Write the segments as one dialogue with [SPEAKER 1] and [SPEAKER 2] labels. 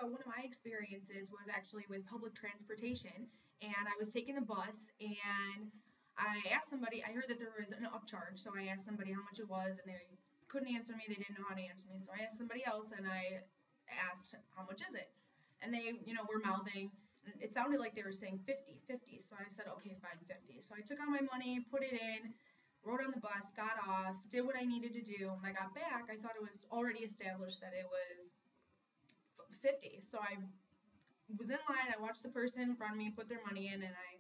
[SPEAKER 1] So one of my experiences was actually with public transportation, and I was taking a bus, and I asked somebody. I heard that there was an upcharge, so I asked somebody how much it was, and they couldn't answer me. They didn't know how to answer me, so I asked somebody else, and I asked how much is it, and they, were mouthing. It sounded like they were saying 50, 50. So I said, okay, fine, 50. So I took out my money, put it in, rode on the bus, got off, did what I needed to do. When I got back, I thought it was already established that it was 50. So I was in line, I watched the person in front of me put their money in, and I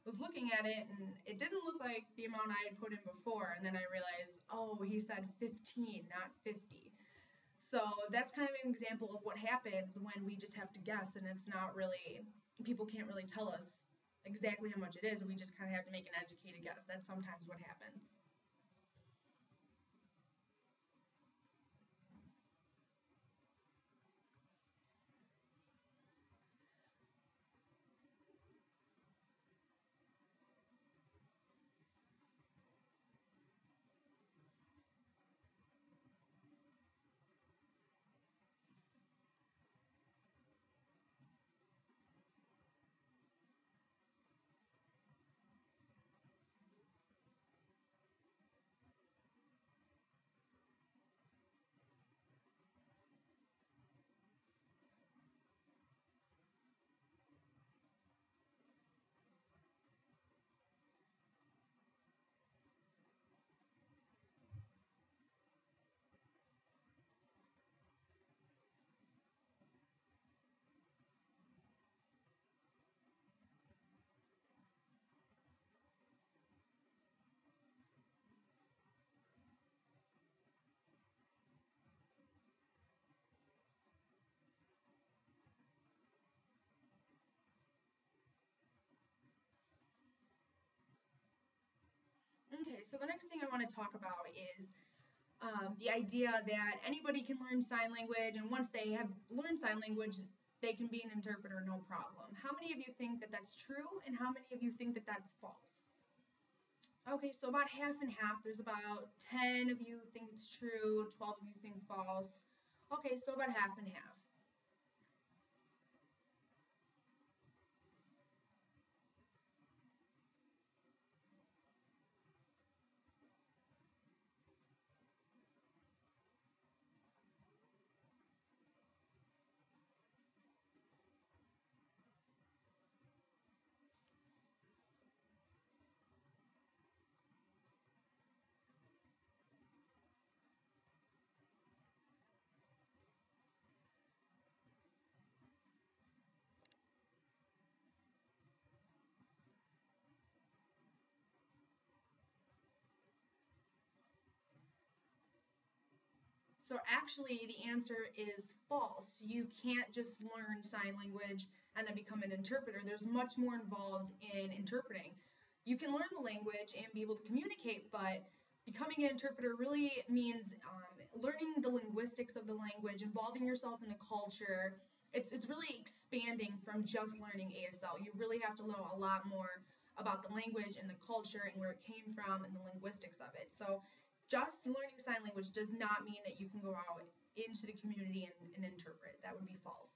[SPEAKER 1] was looking at it, and it didn't look like the amount I had put in before. And then I realized, oh, he said 15, not 50. So that's kind of an example of what happens when we just have to guess, and it's not really, people can't really tell us exactly how much it is, and we just kind of have to make an educated guess. That's sometimes what happens. Okay, so the next thing I want to talk about is the idea that anybody can learn sign language, and once they have learned sign language, they can be an interpreter, no problem. How many of you think that that's true, and how many of you think that that's false? Okay, so about half and half. There's about 10 of you think it's true, 12 of you think false. Okay, so about half and half. So actually, the answer is false. You can't just learn sign language and then become an interpreter. There's much more involved in interpreting. You can learn the language and be able to communicate, but becoming an interpreter really means learning the linguistics of the language, involving yourself in the culture. It's really expanding from just learning ASL. You really have to know a lot more about the language and the culture and where it came from and the linguistics of it. So just learning sign language does not mean that you can go out into the community and interpret. That would be false.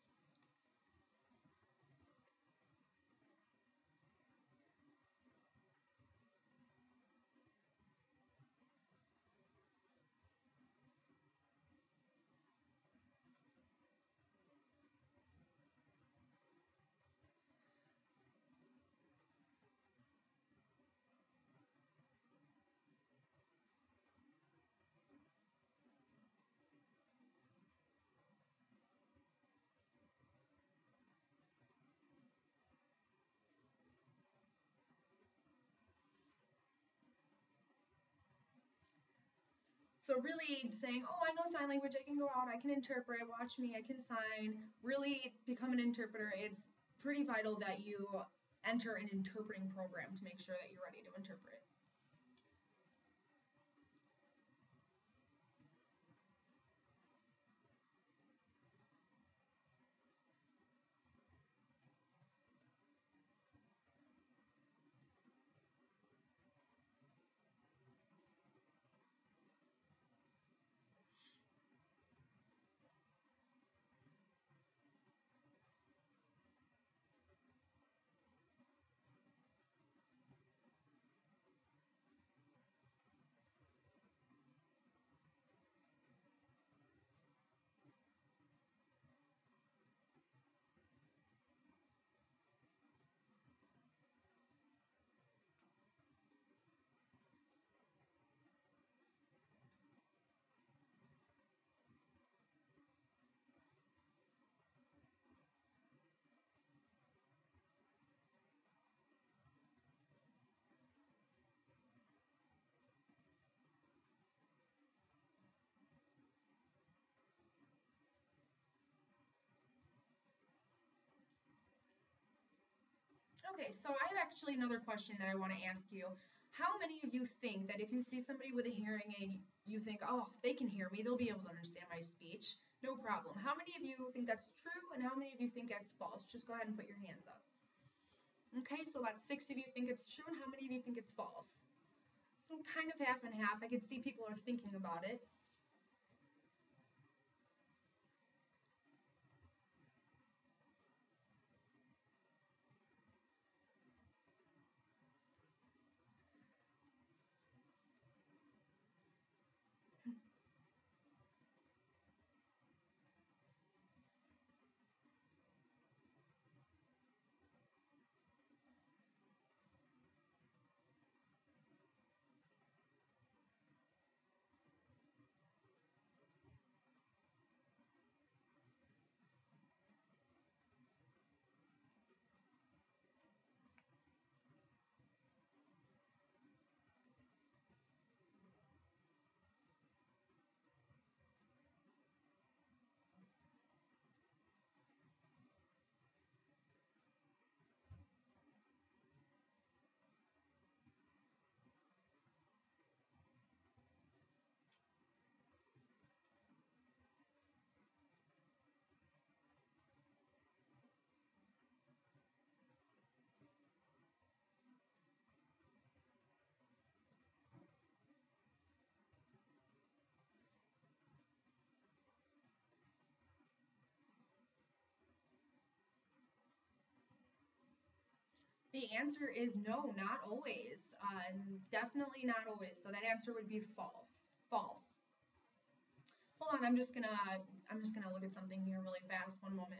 [SPEAKER 1] So really saying, oh, I know sign language, I can go out, I can interpret, watch me, I can sign, really become an interpreter. It's pretty vital that you enter an interpreting program to make sure that you're ready to interpret. Okay, so I have actually another question that I want to ask you. How many of you think that if you see somebody with a hearing aid, you think, oh, they can hear me, they'll be able to understand my speech, no problem. How many of you think that's true, and how many of you think that's false? Just go ahead and put your hands up. Okay, so about 6 of you think it's true, and how many of you think it's false? So kind of half and half. I can see people are thinking about it. The answer is no, not always. Definitely not always. So that answer would be false. False. Hold on, I'm just gonna look at something here really fast. One moment.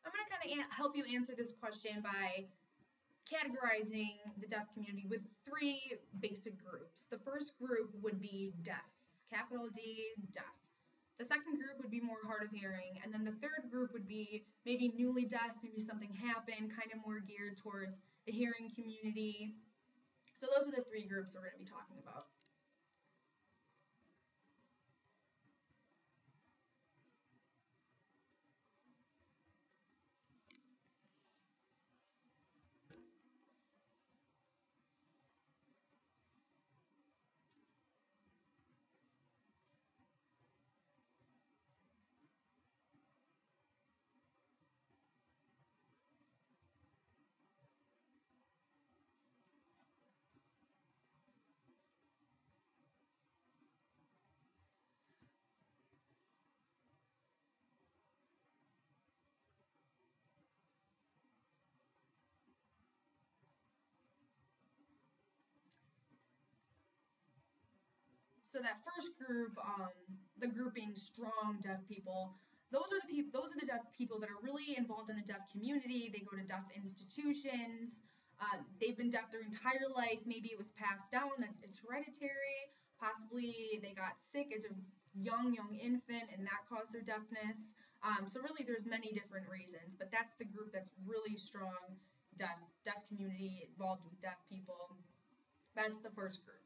[SPEAKER 1] I'm gonna kind of help you answer this question by categorizing the deaf community with three basic groups. The first group would be deaf, capital D, deaf. The second group would be more hard of hearing, and then the third group would be maybe newly deaf, maybe something happened, kind of more geared towards the hearing community. So those are the three groups we're going to be talking about. So that first group, the group being strong deaf people, those are the deaf people that are really involved in the deaf community. They go to deaf institutions. They've been deaf their entire life. Maybe it was passed down. That it's hereditary. Possibly they got sick as a young infant, and that caused their deafness. So really, there's many different reasons, but that's the group that's really strong deaf community involved with deaf people. That's the first group.